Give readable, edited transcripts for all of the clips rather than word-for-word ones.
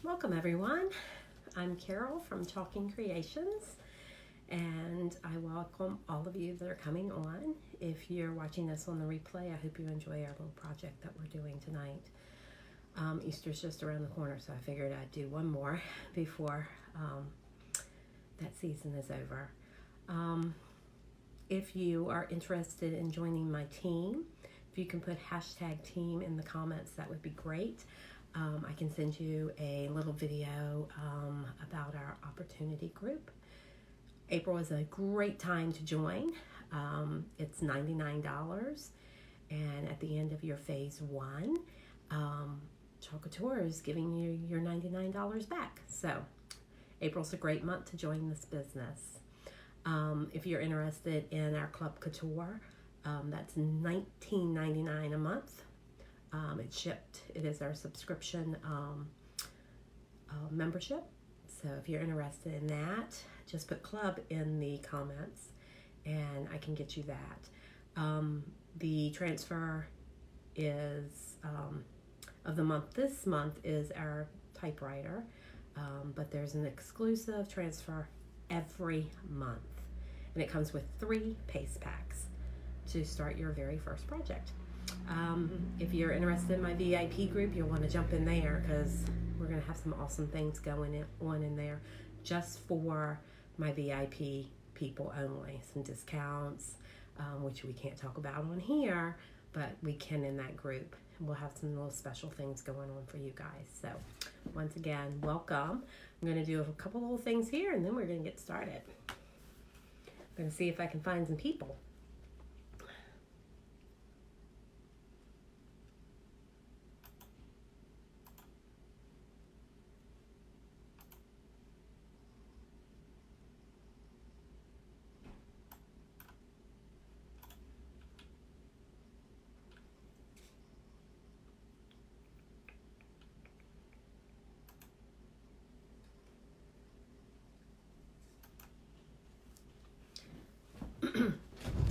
Welcome everyone. I'm Carol from Chalk Creations, and I welcome all of you that are coming on. If you're watching this on the replay, I hope you enjoy our little project that we're doing tonight. Easter's just around the corner, so I figured I'd do one more before that season is over. If you are interested in joining my team, if you can put #team in the comments, that would be great. I can send you a little video about our opportunity group. April is a great time to join. It's $99, and at the end of your phase 1, Chalk Couture is giving you your $99 back. So April's a great month to join this business. If you're interested in our Club Couture, that's $19.99 a month. It's shipped. It is our subscription membership. So if you're interested in that, just put club in the comments and I can get you that. The transfer is of the month. This month is our typewriter, but there's an exclusive transfer every month, and it comes with 3 paste packs to start your very first project. If you're interested in my VIP group, you'll want to jump in there because we're going to have some awesome things going on in there just for my VIP people only. Some discounts, which we can't talk about on here, but we can in that group. We'll have some little special things going on for you guys. So once again, welcome. I'm going to do a couple little things here and then we're going to get started. I'm going to see if I can find some people.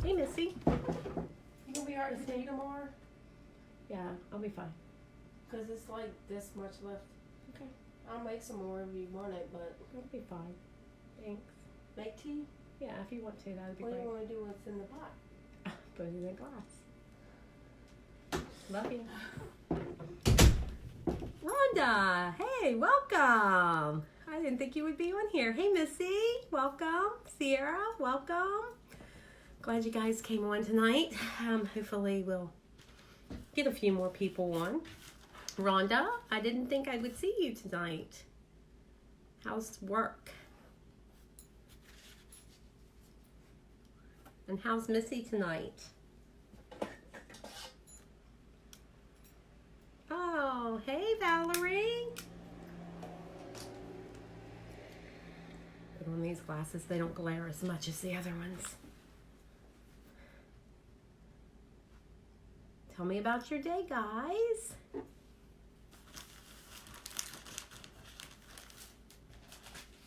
Hey, Missy. You gonna be hard to see tomorrow? Yeah, I'll be fine. Cause it's like this much left. Okay. I'll make some more if you want it, but I'll be fine. Thanks. make tea? Yeah, if you want to, that would be What do great. you want to do? What's in the pot? Put it in a glass. Love you. Rhonda, hey, welcome. I didn't think you would be on here. Hey, Missy, welcome. Sierra, welcome. Glad you guys came on tonight. Hopefully we'll get a few more people on. Rhonda, I didn't think I would see you tonight. How's work? And how's Missy tonight? Oh, hey, Valerie. Put on these glasses. They don't glare as much as the other ones. Tell me about your day, guys.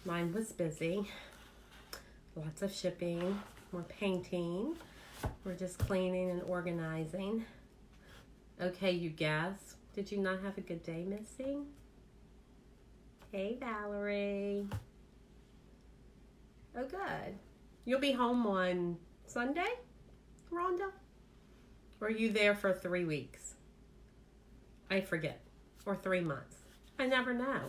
Mine was busy. Lots of shipping. We're painting. We're just cleaning and organizing. Okay, you guess. Did you not have a good day, Missy? Hey, Valerie. Oh, good. You'll be home on Sunday, Rhonda? Or are you there for 3 weeks? I forget. Or 3 months. I never know.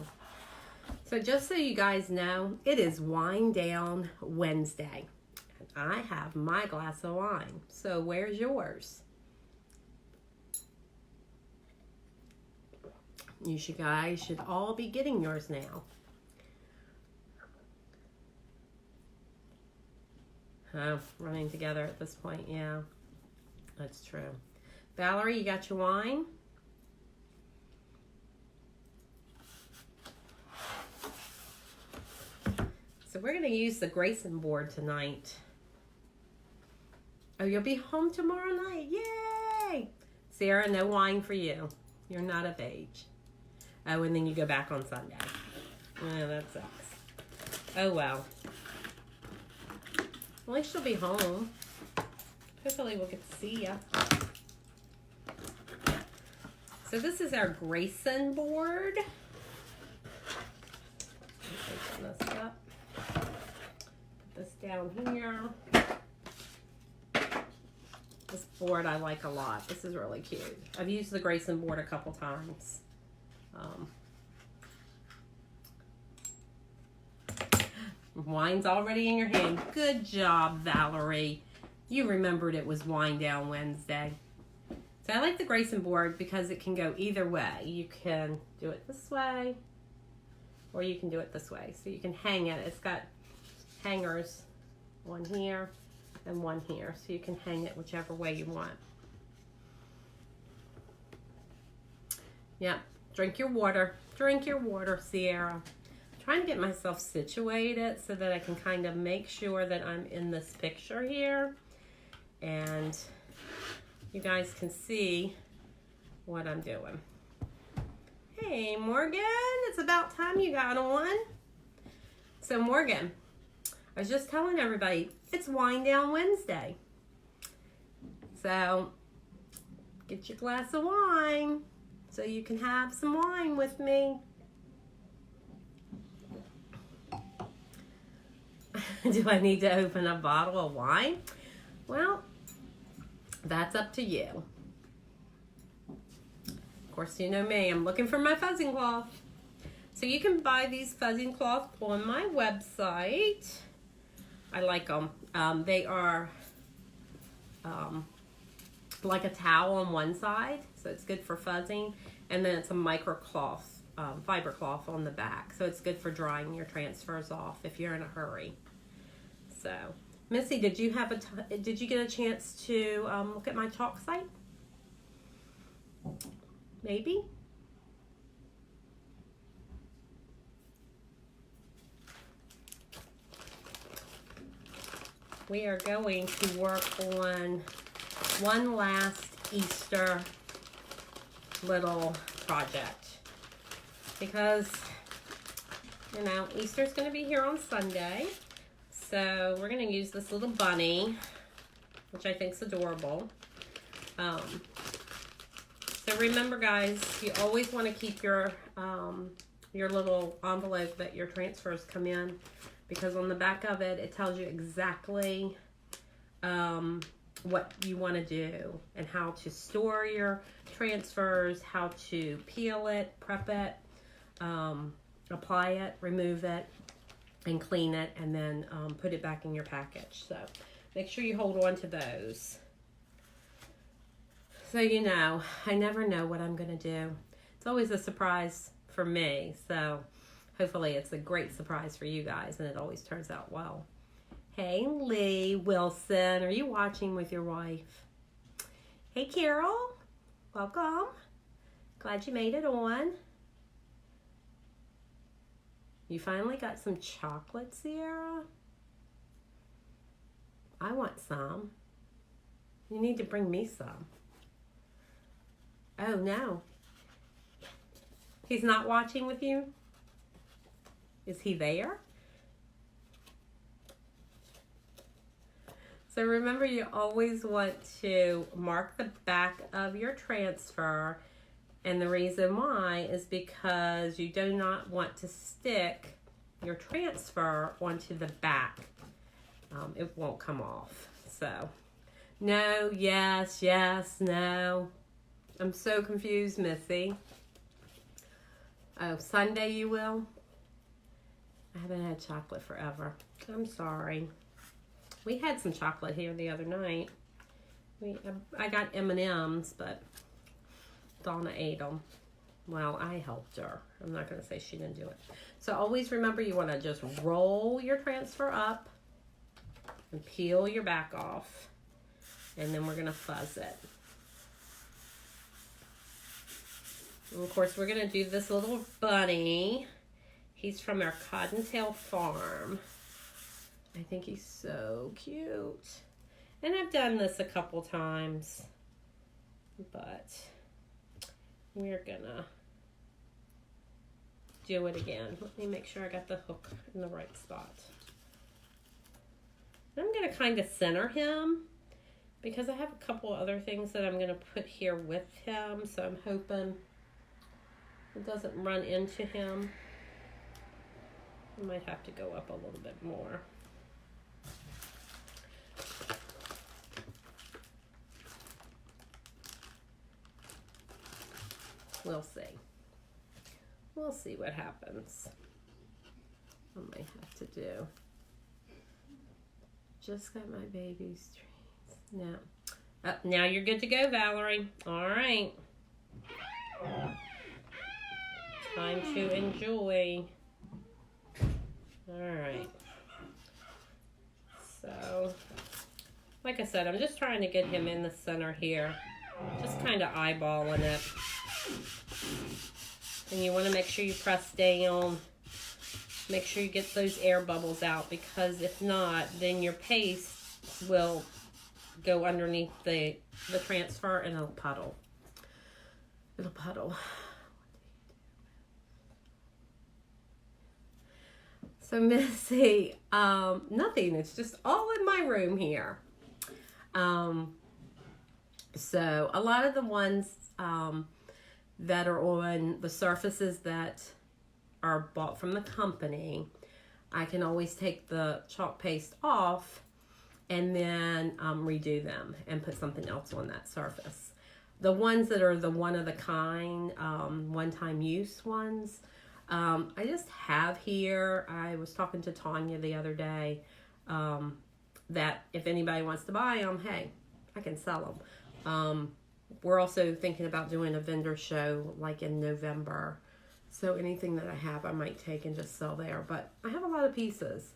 So just so you guys know, it is Wine Down Wednesday. And I have my glass of wine. So where's yours? You guys should all be getting yours now. Oh, running together at this point, yeah. That's true. Valerie, you got your wine? So we're going to use the Grayson board tonight. Oh, you'll be home tomorrow night. Yay! Sarah, no wine for you. You're not of age. Oh, and then you go back on Sunday. Oh, that sucks. Oh, well. At least you'll be home. Hopefully we'll get to see ya. So this is our Grayson board. Open this up. Put this down here. This board I like a lot. This is really cute. I've used the Grayson board a couple times. Wine's already in your hand. Good job, Valerie. You remembered it was Wine Down Wednesday. So I like the Grayson board because it can go either way. You can do it this way, or you can do it this way. So you can hang it. It's got hangers, one here and one here. So you can hang it whichever way you want. Yeah, drink your water. Drink your water, Sierra. I'm trying to get myself situated so that I can kind of make sure that I'm in this picture here. And you guys can see what I'm doing. Hey, Morgan, it's about time you got on. So Morgan, I was just telling everybody, it's Wine Down Wednesday. So get your glass of wine so you can have some wine with me. Do I need to open a bottle of wine? Well, that's up to you. Of course, you know me, I'm looking for my fuzzing cloth. So you can buy these fuzzing cloths on my website. I like them. They are like a towel on one side, so it's good for fuzzing, and then it's a micro cloth, fiber cloth on the back, so it's good for drying your transfers off if you're in a hurry. So, Missy, did you get a chance to look at my chalk site? Maybe. We are going to work on one last Easter little project because, you know, Easter's going to be here on Sunday. So we're going to use this little bunny, which I think is adorable. So remember, guys, you always want to keep your little envelope that your transfers come in, because on the back of it, it tells you exactly what you want to do and how to store your transfers, how to peel it, prep it, apply it, remove it, and clean it, and then put it back in your package. So make sure you hold on to those. So, you know, I never know what I'm going to do. It's always a surprise for me. So hopefully it's a great surprise for you guys, and it always turns out well. Hey, Lee Wilson, are you watching with your wife? Hey, Carol, welcome. Glad you made it on. You finally got some chocolate, Sierra? I want some. You need to bring me some. Oh, no. He's not watching with you? Is he there? So remember, you always want to mark the back of your transfer, and the reason why is because you do not want to stick your transfer onto the back. It won't come off. So, no, yes, yes, no. I'm so confused, Missy. Oh, Sunday you will? I haven't had chocolate forever. I'm sorry. We had some chocolate here the other night. I got M&Ms, but Donna ate them. Well, I helped her. I'm not going to say she didn't do it. So always remember, you want to just roll your transfer up and peel your back off. And then we're going to fuzz it. And of course, we're going to do this little bunny. He's from our Cottontail farm. I think he's so cute. And I've done this a couple times, but we're gonna do it again. Let me make sure I got the hook in the right spot. I'm gonna kind of center him because I have a couple other things that I'm gonna put here with him, so I'm hoping it doesn't run into him. I might have to go up a little bit more. We'll see. We'll see what happens. I might have to do. Just got my baby's treats. Now, now you're good to go, Valerie. All right. Time to enjoy. All right. So, like I said, I'm just trying to get him in the center here. Just kind of eyeballing it. And you want to make sure you press down. Make sure you get those air bubbles out, because if not, then your paste will go underneath the transfer and it'll puddle. It'll puddle. So Missy, nothing. It's just all in my room here. So a lot of the ones that are on the surfaces that are bought from the company, I can always take the chalk paste off and then redo them and put something else on that surface. The ones that are the one of the kind, one-time use ones, I just have here. I was talking to Tanya the other day that if anybody wants to buy them, hey, I can sell them. We're also thinking about doing a vendor show like in November. So anything that I have, I might take and just sell there. But I have a lot of pieces.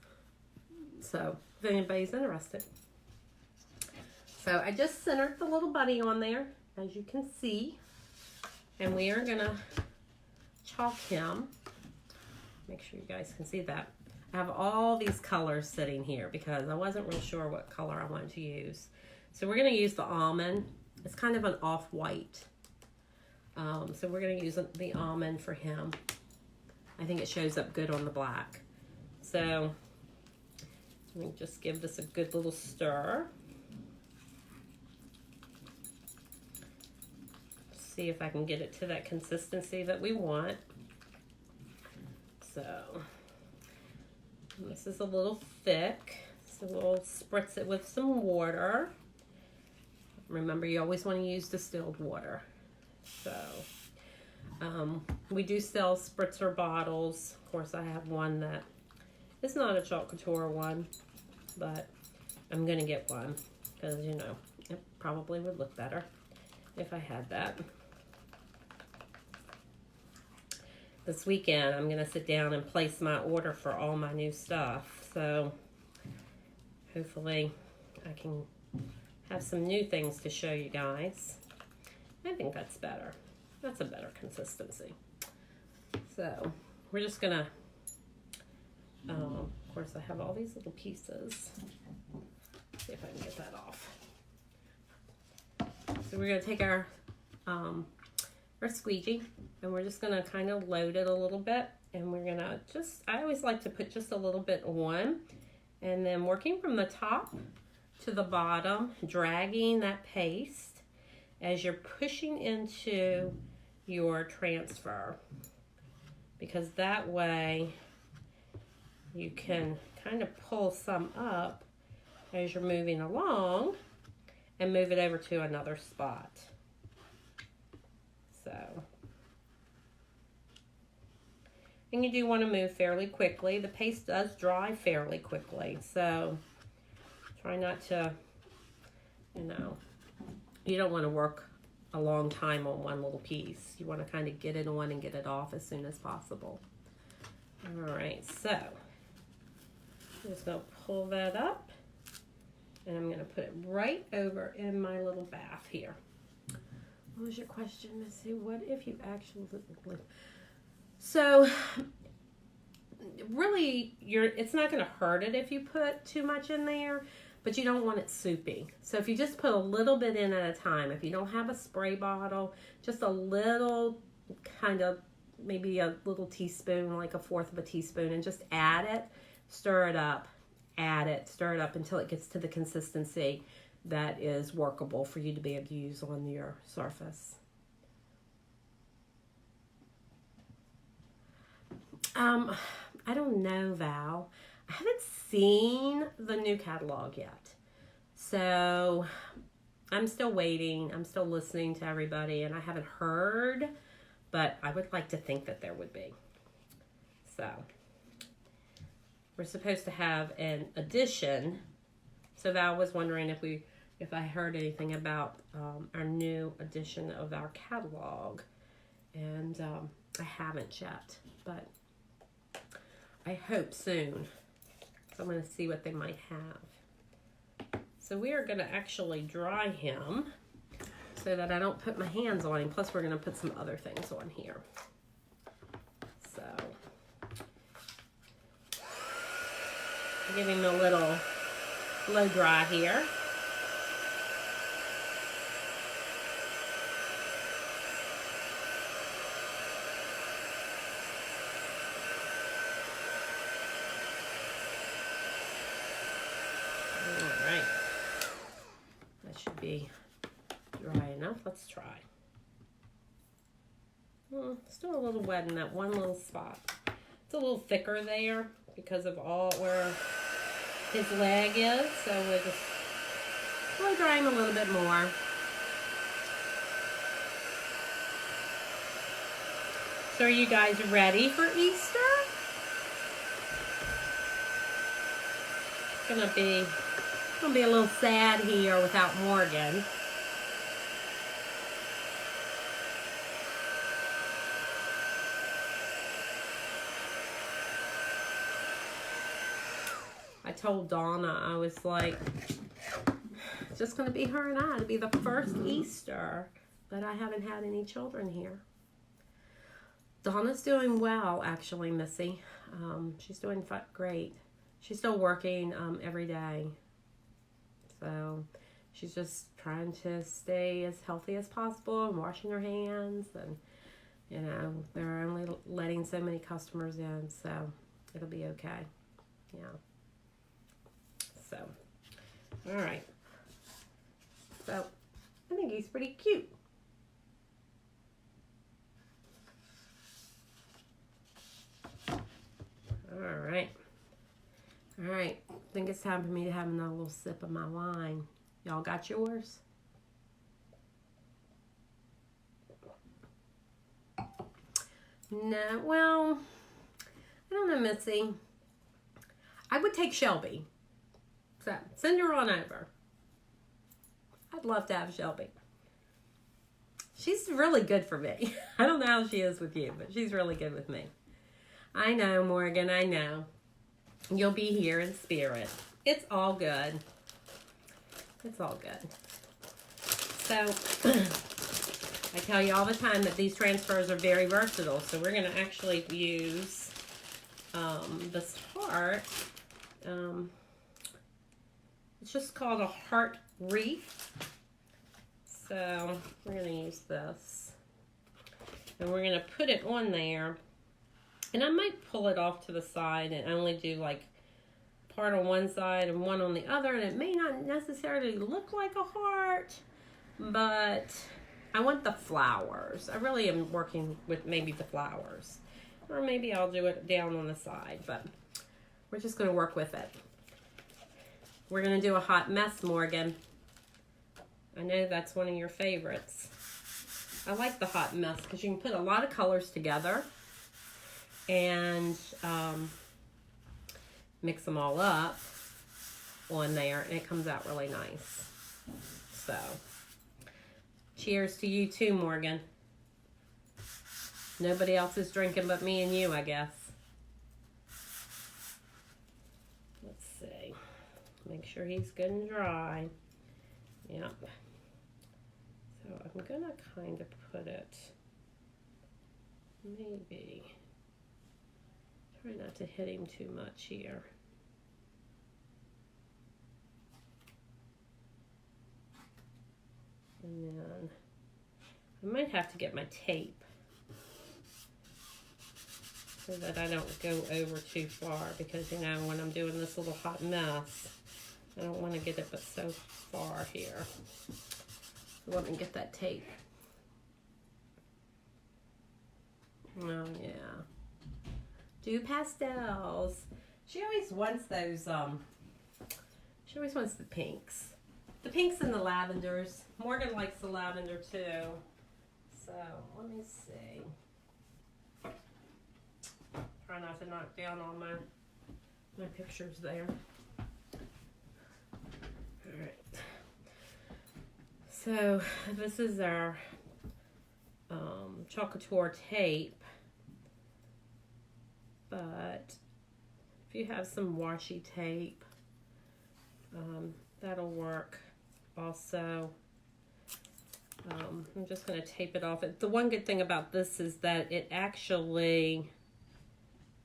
So if anybody's interested. So I just centered the little bunny on there, as you can see. And we are going to chalk him. Make sure you guys can see that. I have all these colors sitting here because I wasn't real sure what color I wanted to use. So we're going to use the almond. It's kind of an off-white. So we're going to use the almond for him. I think it shows up good on the black. So let me just give this a good little stir. See if I can get it to that consistency that we want. So this is a little thick. So we'll spritz it with some water. Remember, you always want to use distilled water. So we do sell spritzer bottles. Of course, I have one that is not a Chalk Couture one, but I'm going to get one because, you know, it probably would look better if I had that. This weekend, I'm going to sit down and place my order for all my new stuff. So hopefully I can have some new things to show you guys. I think that's better. That's a better consistency. So we're just gonna, of course I have all these little pieces. See if I can get that off. So we're gonna take our squeegee and we're just gonna kind of load it a little bit, and we're gonna just, I always like to put just a little bit on, and then working from the top to the bottom, dragging that paste as you're pushing into your transfer, because that way you can kind of pull some up as you're moving along and move it over to another spot. So, and you do want to move fairly quickly. The paste does dry fairly quickly, so try not to, you know, you don't want to work a long time on one little piece. You want to kind of get it on and get it off as soon as possible. All right, so I'm just going to pull that up, and I'm going to put it right over in my little bath here. What was your question, Missy? What if you actually... So, really, it's not going to hurt it if you put too much in there, but you don't want it soupy. So if you just put a little bit in at a time, if you don't have a spray bottle, just a little, kind of, maybe a little teaspoon, like 1/4 of a teaspoon, and just add it, stir it up, add it, stir it up until it gets to the consistency that is workable for you to be able to use on your surface. I don't know, Val. I haven't seen the new catalog yet. So I'm still waiting. I'm still listening to everybody, and I haven't heard, but I would like to think that there would be. So we're supposed to have an edition. So Val was wondering if I heard anything about our new edition of our catalog, and I haven't yet, but I hope soon. So I'm going to see what they might have. So we are going to actually dry him so that I don't put my hands on him. Plus we're going to put some other things on here. So give him a little blow dry here. Alright, that should be dry enough. Let's try. Still a little wet in that one little spot. It's a little thicker there because of all where his leg is, so we'll just blow dry him a little bit more. So are you guys ready for Easter? It's gonna be a little sad here without Morgan. I told Donna, I was like, it's just going to be her and I. It'll be the first Easter, but I haven't had any children here. Donna's doing well, actually, Missy. She's doing great. She's still working every day. So she's just trying to stay as healthy as possible and washing her hands. And, you know, they're only letting so many customers in, so it'll be okay. Yeah. So, all right. So, I think he's pretty cute. All right. All right. I think it's time for me to have another little sip of my wine. Y'all got yours? No, well, I don't know, Missy. I would take Shelby. So, send her on over. I'd love to have Shelby. She's really good for me. I don't know how she is with you, but she's really good with me. I know, Morgan, I know. You'll be here in spirit. It's all good. It's all good. So, I tell you all the time that these transfers are very versatile. So, we're going to actually use this heart. It's just called a heart wreath. So we're going to use this. And we're going to put it on there. And I might pull it off to the side and only do like part on one side and one on the other. And it may not necessarily look like a heart, but I want the flowers. I really am working with maybe the flowers. Or maybe I'll do it down on the side, but we're just going to work with it. We're going to do a hot mess, Morgan. I know that's one of your favorites. I like the hot mess because you can put a lot of colors together and mix them all up on there, and it comes out really nice. So, cheers to you too, Morgan. Nobody else is drinking but me and you, I guess. Let's see. Make sure he's good and dry. Yep. So I'm gonna kind of put it, maybe, try not to hit him too much here. And then I might have to get my tape so that I don't go over too far, because, you know, when I'm doing this little hot mess, I don't want to get it but so far here. So let me get that tape. Oh, yeah. Do pastels. She always wants those, she always wants the pinks. The pinks and the lavenders. Morgan likes the lavender too. So, let me see. Try not to knock down all my pictures there. Alright. So, this is our Chalk Couture tape. But if you have some washi tape, that'll work also. I'm just going to tape it off. The one good thing about this is that it actually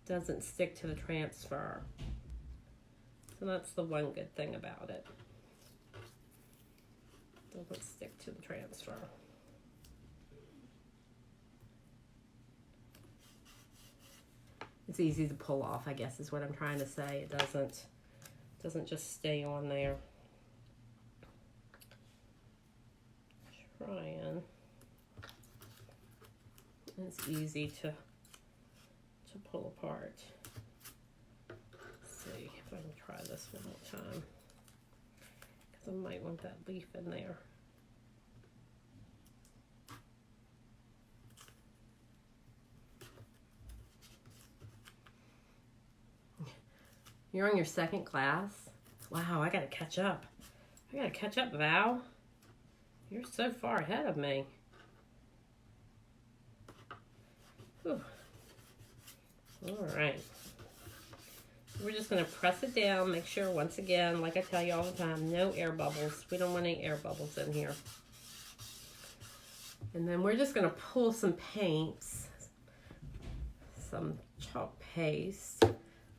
doesn't stick to the transfer. So that's the one good thing about it. Doesn't stick to the transfer. It's easy to pull off, I guess is what I'm trying to say. It doesn't just stay on there. Trying. It's easy to pull apart. Let's see if I can try this one more time, because I might want that leaf in there. You're on your second class? Wow, I gotta catch up. I gotta catch up, Val. You're so far ahead of me. Whew. All right. We're just gonna press it down, make sure, once again, like I tell you all the time, no air bubbles. We don't want any air bubbles in here. And then we're just gonna pull some paints, some chalk paste,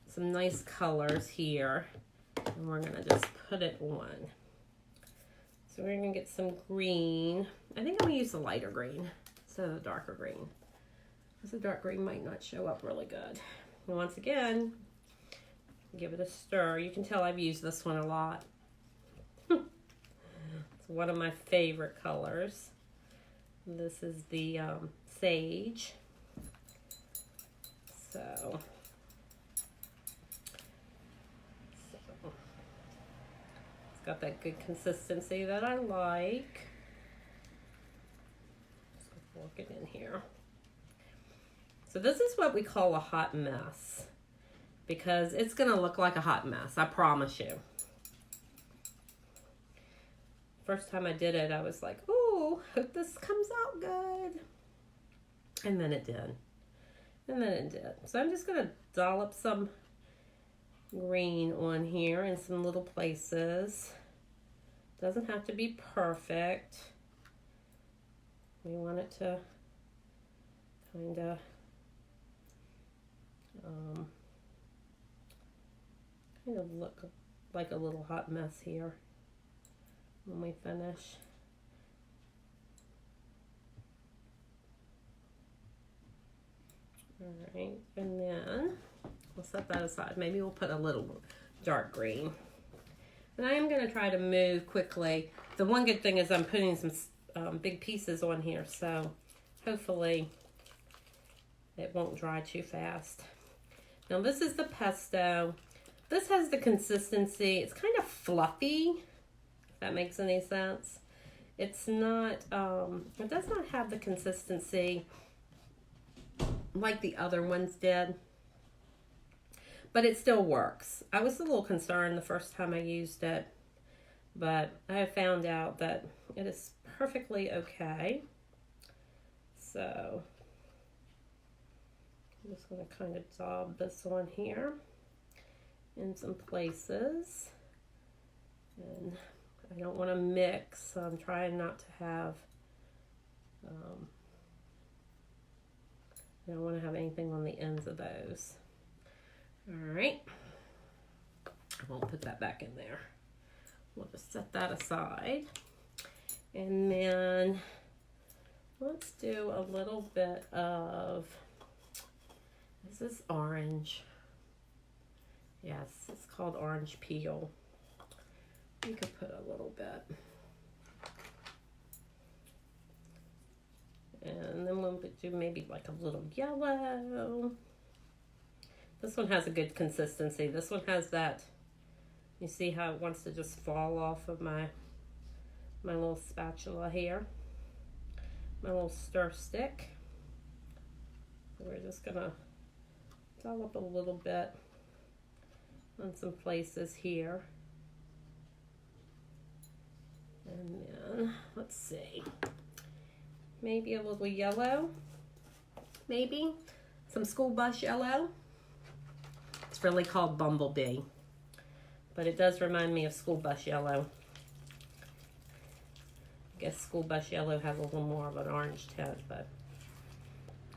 some nice colors here, and we're gonna just put it on. So we're gonna get some green. I think I'm gonna use the lighter green instead of the darker green, because the dark green might not show up really good. And once again, give it a stir. You can tell I've used this one a lot. It's one of my favorite colors. This is the sage. So it's got that good consistency that I like. Just work it in here. So this is what we call a hot mess, because it's gonna look like a hot mess, I promise you. First time I did it, I was like, oh, hope this comes out good. And then it did. And then it did. So I'm just gonna dollop some green on here in some little places. Doesn't have to be perfect. We want it to kind of look like a little hot mess here when we finish. All right, and then we'll set that aside. Maybe we'll put a little dark green. And I am going to try to move quickly. The one good thing is I'm putting some big pieces on here, so hopefully it won't dry too fast. Now this is the pesto. This has the consistency. It's kind of fluffy, if that makes any sense. It's not, it does not have the consistency like the other ones did, but it still works. I was a little concerned the first time I used it, but I have found out that it is perfectly okay. So I'm just going to kind of daub this on here in some places, and I don't want to mix, so I'm trying not to have I don't want to have anything on the ends of those. All right, I won't put that back in there. We'll just set that aside, and then let's do a little bit of, is this orange? Yes, it's called orange peel. You could put a little bit. And then we'll do maybe like a little yellow. This one has a good consistency. This one has that, you see how it wants to just fall off of my little spatula here, my little stir stick. So we're just gonna dollop a little bit on some places here. And then, let's see, maybe a little yellow, maybe some school bus yellow. It's really called Bumblebee, but it does remind me of school bus yellow. I guess school bus yellow has a little more of an orange tint, but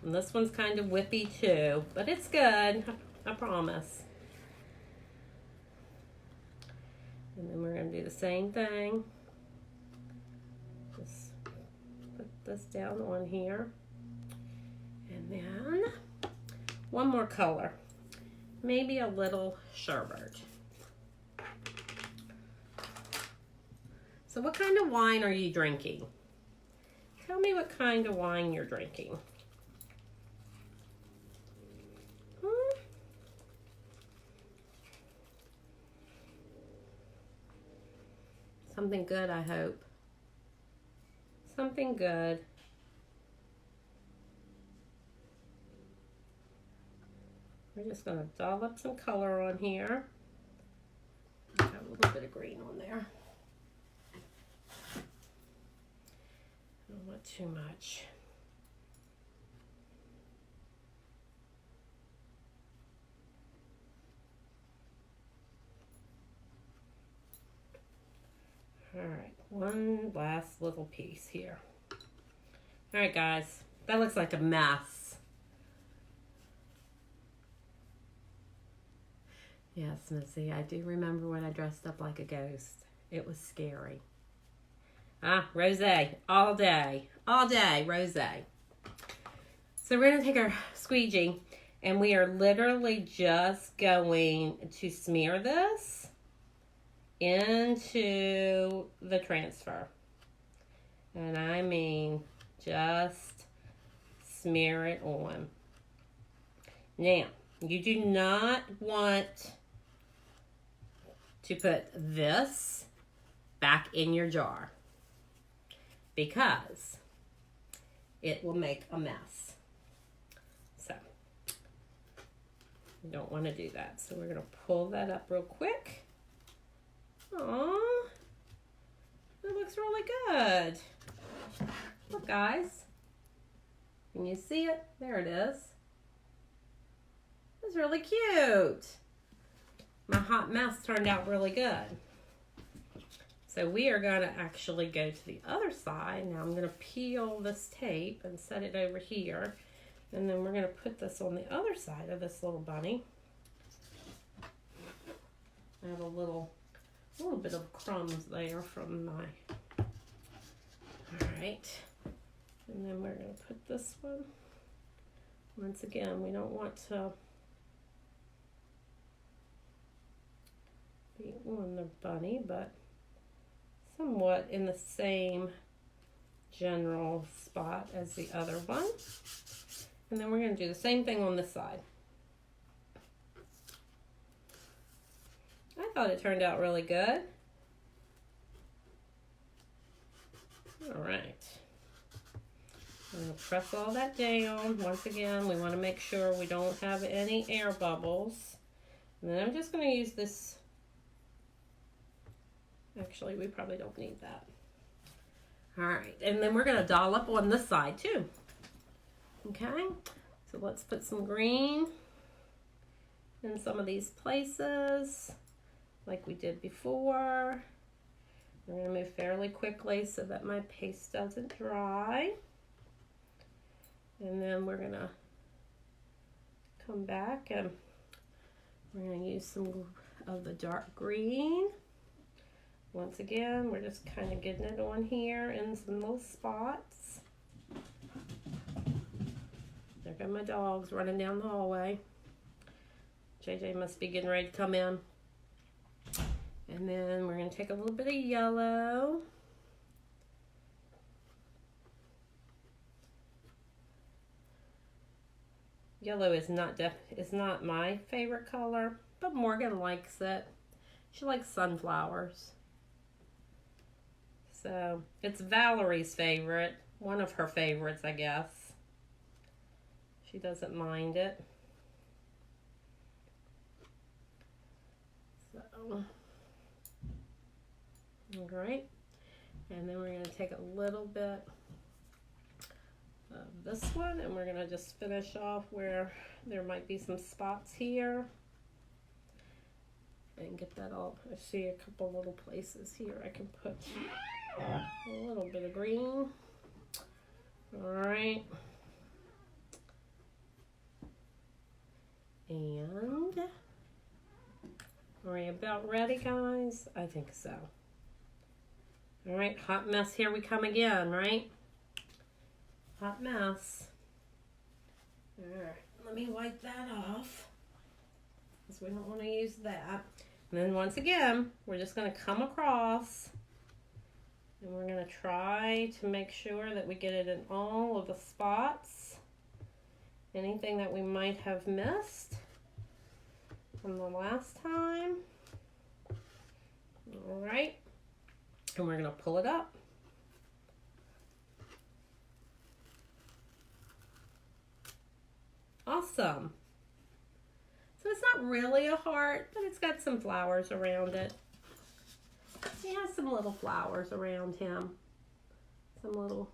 and this one's kind of whippy too, but it's good, I promise. And then we're going to do the same thing. Just put this down on here. And then one more color. Maybe a little sherbet. So what kind of wine are you drinking? Tell me what kind of wine you're drinking. Something good, I hope. Something good. We're just going to dollop some color on here. Got a little bit of green on there. Don't want too much. All right, one last little piece here. All right, guys, that looks like a mess. Yes, Missy, I do remember when I dressed up like a ghost. It was scary. Ah, rosé, all day, rosé. So we're gonna take our squeegee and we are literally just going to smear this into the transfer. And I mean, just smear it on. Now, you do not want to put this back in your jar because it will make a mess. So, you don't want to do that. So we're going to pull that up real quick. Aww, it looks really good. Look, guys. Can you see it? There it is. It's really cute. My hot mess turned out really good. So we are going to actually go to the other side. Now I'm going to peel this tape and set it over here. And then we're going to put this on the other side of this little bunny. I have a little bit of crumbs there from my, all right. And then we're going to put this one, once again, we don't want to be on the bunny, but somewhat in the same general spot as the other one. And then we're going to do the same thing on this side. I thought it turned out really good. All right. I'm going to press all that down. Once again, we want to make sure we don't have any air bubbles. And then I'm just going to use this. Actually, we probably don't need that. All right. And then we're going to dollop on this side too. Okay. So let's put some green in some of these places like we did before. I'm going to move fairly quickly so that my paste doesn't dry. And then we're going to come back and we're going to use some of the dark green. Once again, we're just kind of getting it on here in some little spots. There go my dogs running down the hallway. JJ must be getting ready to come in. And then we're going to take a little bit of yellow. Yellow is not my favorite color, but Morgan likes it. She likes sunflowers. So it's Valerie's favorite. One of her favorites, I guess. She doesn't mind it. So, all right. And then we're going to take a little bit of this one and we're going to just finish off where there might be some spots here. And get that all. I see a couple little places here I can put a little bit of green. All right. And are we about ready, guys? I think so. All right, hot mess, here we come again, right? Hot mess. All right, let me wipe that off, because we don't want to use that. And then once again, we're just going to come across, and we're going to try to make sure that we get it in all of the spots. Anything that we might have missed from the last time. All right. And we're going to pull it up. Awesome. So it's not really a heart, but it's got some flowers around it. He has some little flowers around him. Some little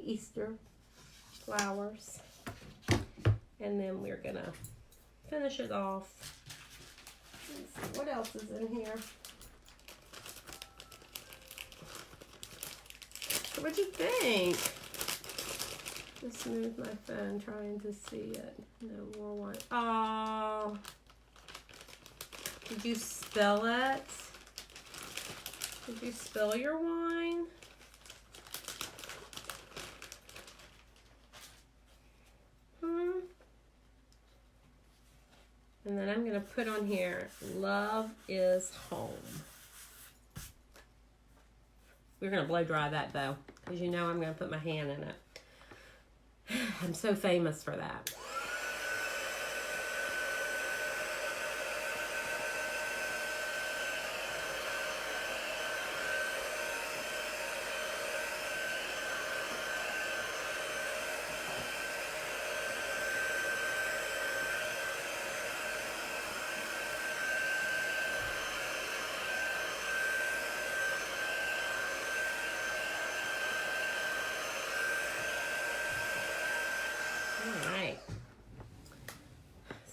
Easter flowers. And then we're going to finish it off. Let's see what else is in here. What'd you think? Just move my phone trying to see it. No more wine. Oh. Did you spill it? Did you spill your wine? And then I'm going to put on here, love is home. We're going to blow dry that though, because you know I'm going to put my hand in it. I'm so famous for that.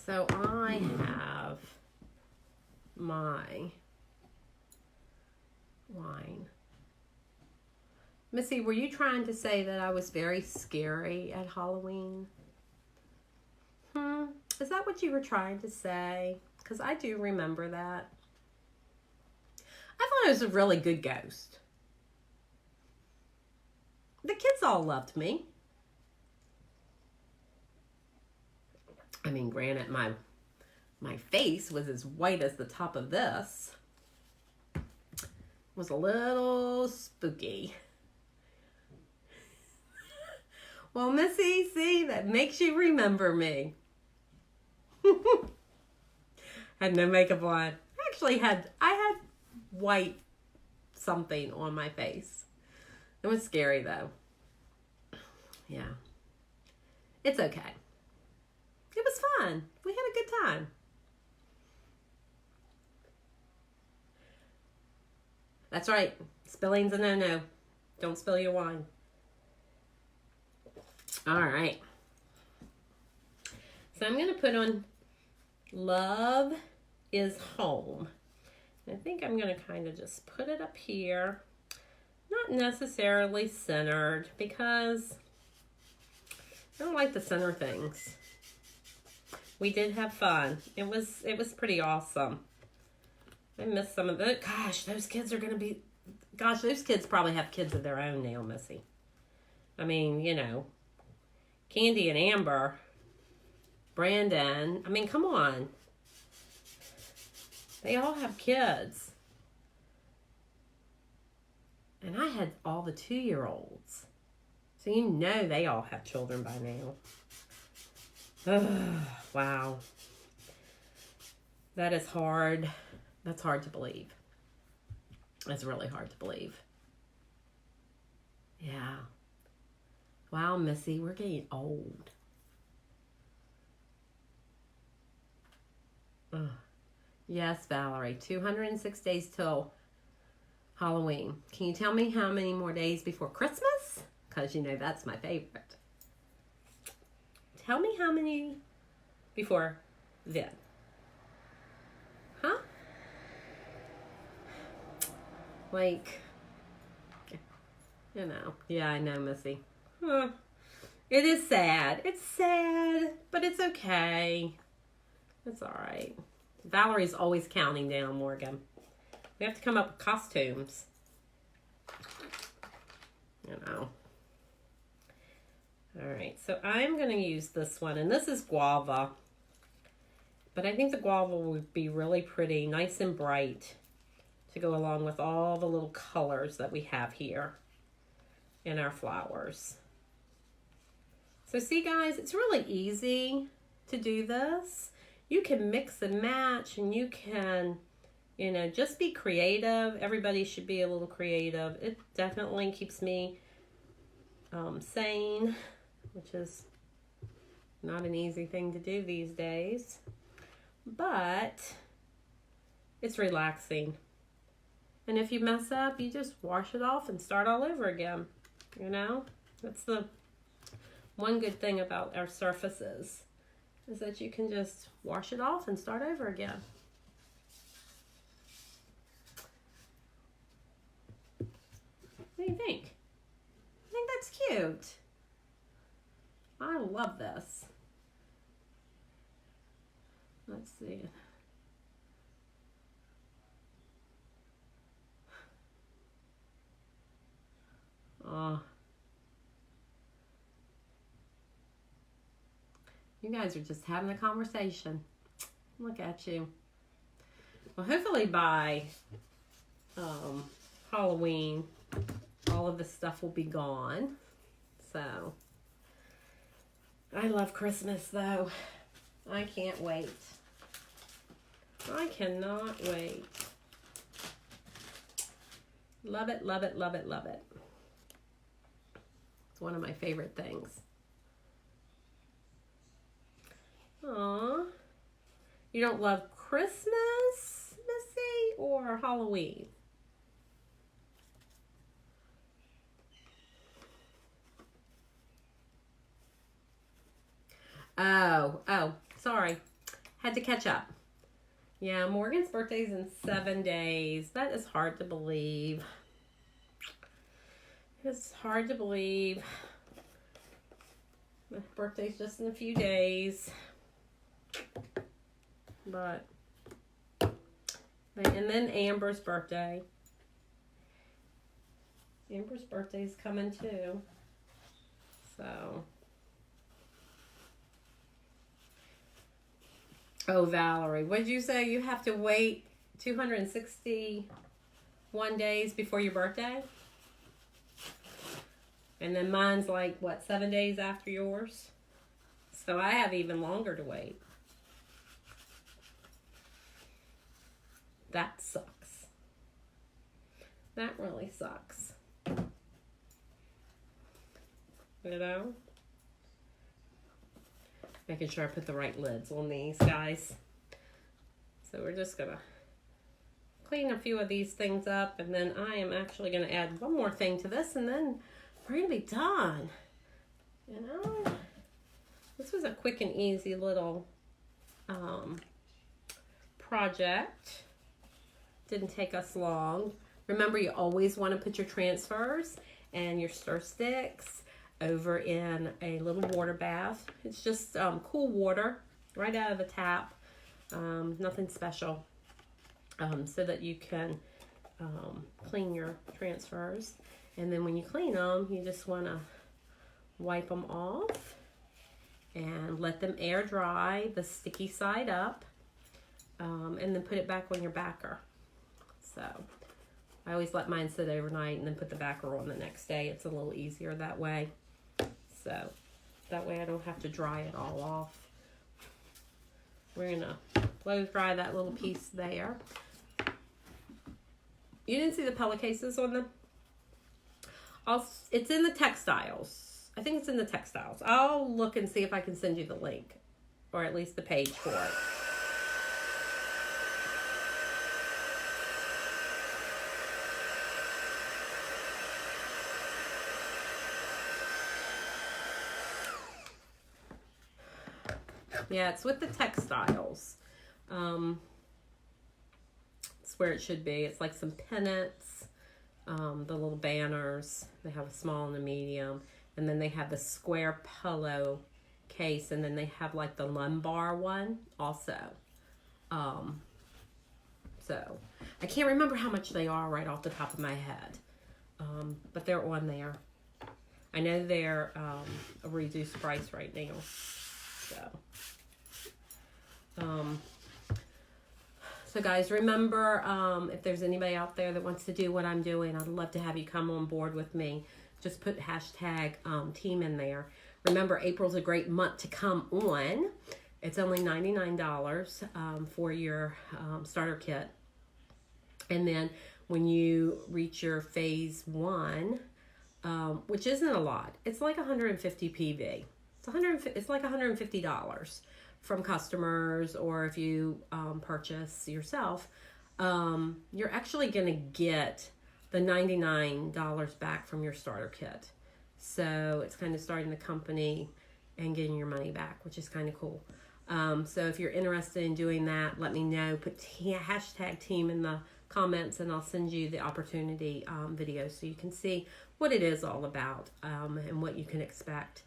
So I have my wine. Missy, were you trying to say that I was very scary at Halloween? Is that what you were trying to say? Because I do remember that. I thought I was a really good ghost. The kids all loved me. I mean, granted, my face was as white as the top of this. It was a little spooky. Well, Missy, see, that makes you remember me. Had no makeup on. I had white something on my face. It was scary, though. Yeah. It's okay. It was fun. We had a good time. That's right. Spilling's a no-no. Don't spill your wine. All right. So I'm going to put on Love is Home. I think I'm going to kind of just put it up here. Not necessarily centered because I don't like to center things. We did have fun. It was pretty awesome. I missed some of it. Gosh, those kids probably have kids of their own now, Missy. I mean, you know, Candy and Amber, Brandon. I mean, come on. They all have kids. And I had all the 2-year-olds. So you know they all have children by now. Wow. That is hard. That's hard to believe. It's really hard to believe. Yeah. Wow, Missy, we're getting old. Ugh. Yes, Valerie, 206 days till Halloween. Can you tell me how many more days before Christmas? Because you know that's my favorite. Tell me how many before then. Huh? Like, you know. Yeah, I know, Missy. Huh. It is sad. It's sad, but it's okay. It's all right. Valerie's always counting down, Morgan. We have to come up with costumes. You know. All right, so I'm going to use this one, and this is guava. But I think the guava would be really pretty, nice and bright, to go along with all the little colors that we have here in our flowers. So see, guys, it's really easy to do this. You can mix and match, and you can, you know, just be creative. Everybody should be a little creative. It definitely keeps me sane, which is not an easy thing to do these days. But it's relaxing. And if you mess up, you just wash it off and start all over again. You know, that's the one good thing about our surfaces, is that you can just wash it off and start over again. What do you think? I think that's cute. I love this. Let's see. Oh. You guys are just having a conversation. Look at you. Well, hopefully by Halloween, all of this stuff will be gone. So, I love Christmas though. I can't wait. I cannot wait. Love it, love it, love it, love it. It's one of my favorite things. Aw. You don't love Christmas, Missy, or Halloween? Oh, sorry. Had to catch up. Yeah, Morgan's birthday's in 7 days. That is hard to believe. It's hard to believe. My birthday's just in a few days. But, and then Amber's birthday. Amber's birthday's coming too. So. Oh, Valerie, what did you say? You have to wait 261 days before your birthday? And then mine's like, what, 7 days after yours? So I have even longer to wait. That sucks. That really sucks. You know? Making sure I put the right lids on these, guys. So we're just going to clean a few of these things up. And then I am actually going to add one more thing to this. And then we're going to be done. You know? This was a quick and easy little project. Didn't take us long. Remember, you always want to put your transfers and your stir sticks over in a little water bath. It's just cool water right out of the tap. Nothing special. So that you can clean your transfers. And then when you clean them, you just want to wipe them off and let them air dry, the sticky side up, and then put it back on your backer. So I always let mine sit overnight and then put the backer on the next day. It's a little easier that way. So that way I don't have to dry it all off. we're gonna blow dry that little piece there. You didn't see the pillowcases on them? It's in the textiles. I think it's in the textiles. I'll look and see if I can send you the link, or at least the page for it. Yeah, it's with the textiles. It's where it should be. It's like some pennants, the little banners. They have a small and a medium. And then they have the square pillow case. And then they have like the lumbar one also. So, I can't remember how much they are right off the top of my head. But they're on there. I know they're a reduced price right now. So guys, remember, if there's anybody out there that wants to do what I'm doing, I'd love to have you come on board with me. Just put hashtag team in there. Remember, April's a great month to come on. It's only $99 for your starter kit. And then when you reach your phase 1, which isn't a lot, it's like 150 PV. It's like $150 from customers, or if you purchase yourself, you're actually going to get the $99 back from your starter kit. So it's kind of starting the company and getting your money back, which is kind of cool. So if you're interested in doing that, let me know. Put hashtag team in the comments, and I'll send you the opportunity video so you can see what it is all about and what you can expect.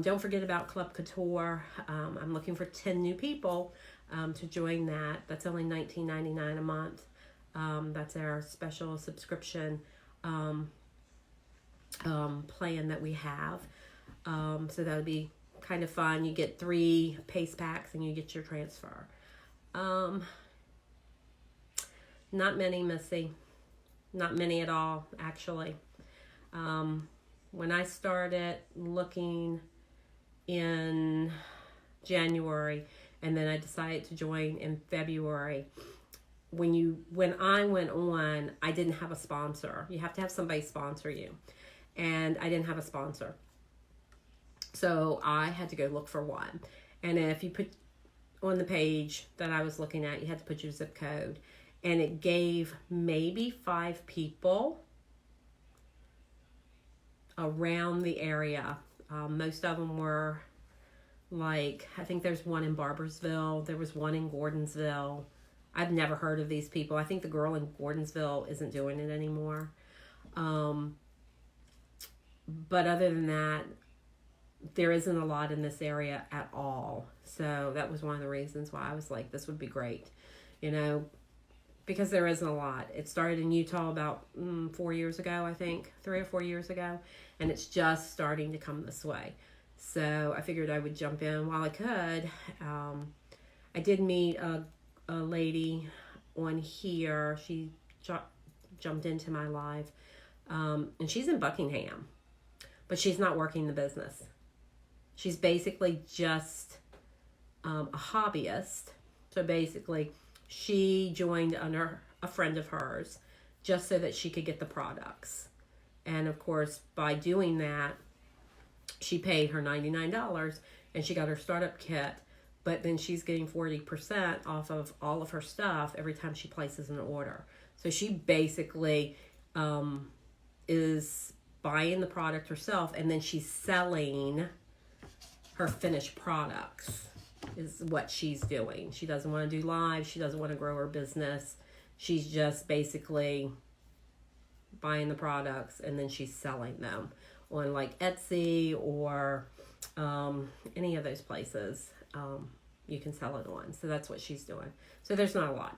Don't forget about Chalk Couture. I'm looking for 10 new people to join that. That's only $19.99 a month. That's our special subscription plan that we have. So that would be kind of fun. You get 3 paste packs and you get your transfer. Not many, Missy. Not many at all, actually. When I started looking in January, and then I decided to join in February, when I went on, I didn't have a sponsor. You have to have somebody sponsor you. And I didn't have a sponsor. So I had to go look for one. And if you put on the page that I was looking at, you had to put your zip code. And it gave maybe 5 people around the area. Most of them were like, I think there's one in Barbersville. There was one in Gordonsville. I've never heard of these people. I think the girl in Gordonsville isn't doing it anymore. But other than that, there isn't a lot in this area at all. So that was one of the reasons why I was like, this would be great, because there isn't a lot. It started in Utah about 4 years ago, I think, 3 or 4 years ago, and it's just starting to come this way. So I figured I would jump in while I could. I did meet a lady on here. She jumped into my live, and she's in Buckingham, but she's not working the business. She's basically just a hobbyist. So basically, she joined under a friend of hers just so that she could get the products. And of course, by doing that, she paid her $99 and she got her startup kit, but then she's getting 40% off of all of her stuff every time she places an order. So she basically is buying the product herself, and then she's selling her finished products is what she's doing. She doesn't want to do live. She doesn't want to grow her business. She's just basically buying the products and then she's selling them on like Etsy or any of those places you can sell it on. So that's what she's doing. So there's not a lot.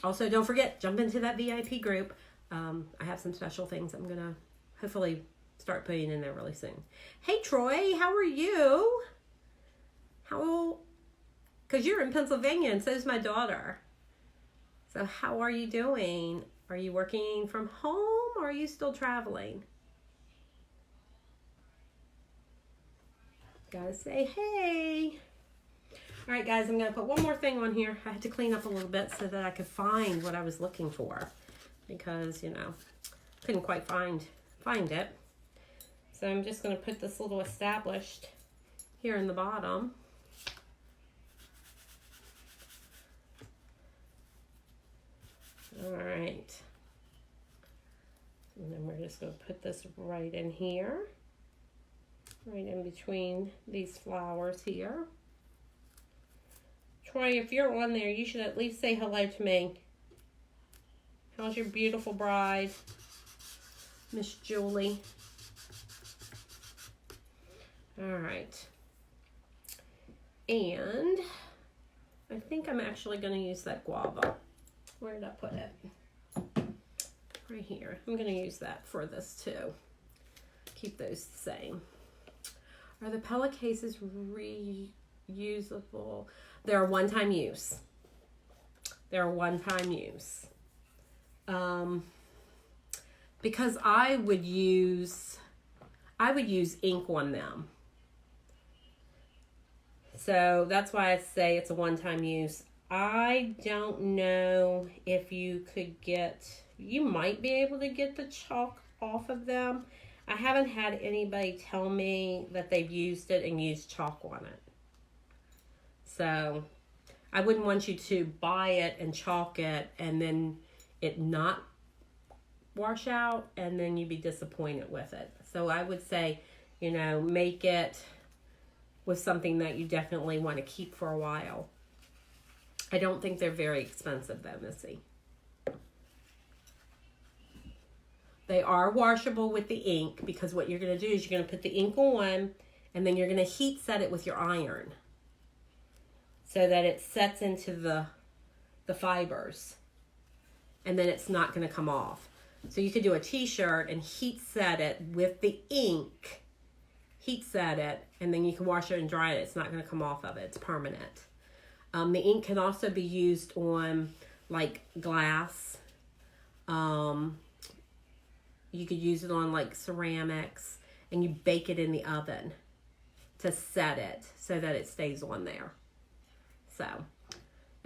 Also, don't forget, jump into that VIP group. I have some special things I'm going to hopefully start putting in there really soon. Hey, Troy, how are you? Because you're in Pennsylvania and so is my daughter. So how are you doing? Are you working from home or are you still traveling? Gotta say hey. All right, guys, I'm going to put one more thing on here. I had to clean up a little bit so that I could find what I was looking for because, you know, couldn't quite find it. So I'm just going to put this little established here in the bottom. All right. And then we're just going to put this right in here. Right in between these flowers here. Troy, if you're on there, you should at least say hello to me. How's your beautiful bride, Miss Julie? All right. And I think I'm actually going to use that guava. Where did I put it? Right here. I'm going to use that for this too. Keep those the same. Are the pellet cases reusable? They're one-time use. They're one-time use. Because I would use ink on them. So that's why I say it's a one-time use. I don't know if you might be able to get the chalk off of them. I haven't had anybody tell me that they've used it and used chalk on it. So I wouldn't want you to buy it and chalk it and then it not wash out and then you'd be disappointed with it. So I would say, you know, make it with something that you definitely want to keep for a while. I don't think they're very expensive though, Missy. They are washable with the ink because what you're going to do is you're going to put the ink on and then you're going to heat set it with your iron so that it sets into the fibers and then it's not going to come off. So you could do a t-shirt and heat set it with the ink, heat set it, and then you can wash it and dry it. It's not going to come off of it. It's permanent. The ink can also be used on like glass. You could use it on like ceramics and you bake it in the oven to set it so that it stays on there. So,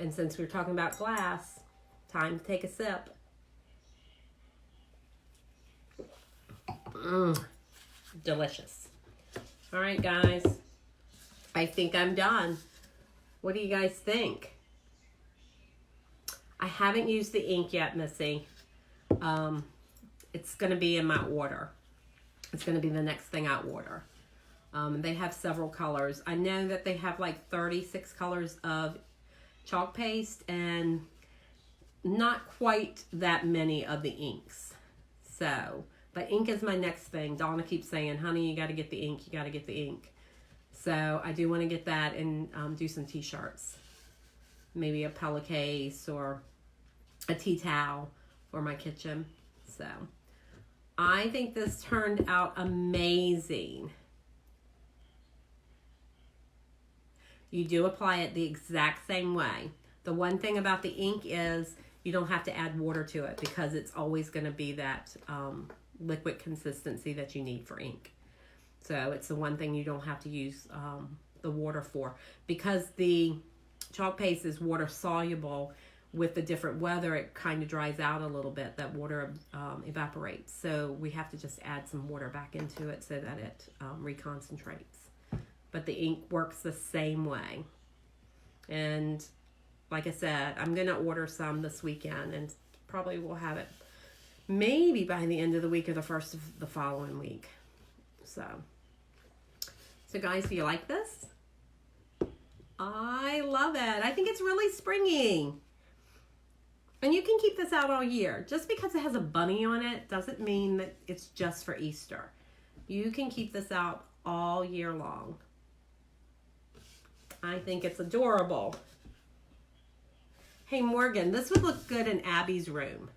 and since we're talking about glass, time to take a sip. Delicious. All right, guys. I think I'm done. What do you guys think? I haven't used the ink yet, Missy. It's going to be in my order. It's going to be the next thing I order. They have several colors. I know that they have like 36 colors of chalk paste and not quite that many of the inks. So, but ink is my next thing. Donna keeps saying, honey, you got to get the ink. You got to get the ink. So I do want to get that and do some t-shirts. Maybe a pillow case or a tea towel for my kitchen. So I think this turned out amazing. You do apply it the exact same way. The one thing about the ink is you don't have to add water to it because it's always going to be that liquid consistency that you need for ink. So it's the one thing you don't have to use the water for. Because the chalk paste is water soluble, with the different weather, it kind of dries out a little bit. That water evaporates. So we have to just add some water back into it so that it reconcentrates. But the ink works the same way. And like I said, I'm going to order some this weekend and probably will have it maybe by the end of the week or the first of the following week. So guys, do you like this? I love it. I think it's really springy. And you can keep this out all year. Just because it has a bunny on it doesn't mean that it's just for Easter. You can keep this out all year long. I think it's adorable. Hey, Morgan, this would look good in Abby's room.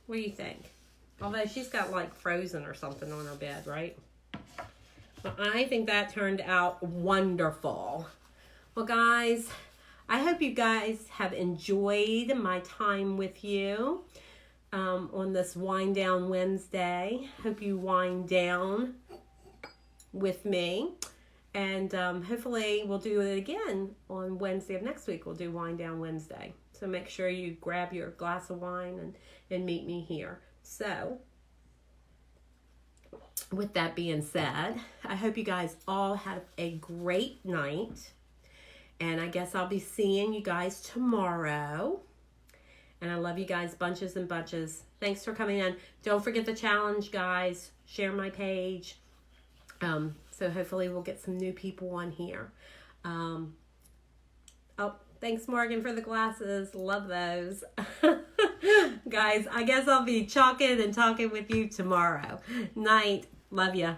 What do you think? Although she's got like Frozen or something on her bed, right? But I think that turned out wonderful. Well, guys, I hope you guys have enjoyed my time with you on this Wind Down Wednesday. Hope you wind down with me. And hopefully we'll do it again on Wednesday of next week. We'll do Wine Down Wednesday. So make sure you grab your glass of wine and meet me here. So with that being said, I hope you guys all have a great night. And I guess I'll be seeing you guys tomorrow. And I love you guys bunches and bunches. Thanks for coming in. Don't forget the challenge, guys. Share my page. So hopefully we'll get some new people on here. Oh, thanks, Morgan, for the glasses. Love those. Guys, I guess I'll be chalking and talking with you tomorrow. Night. Love ya.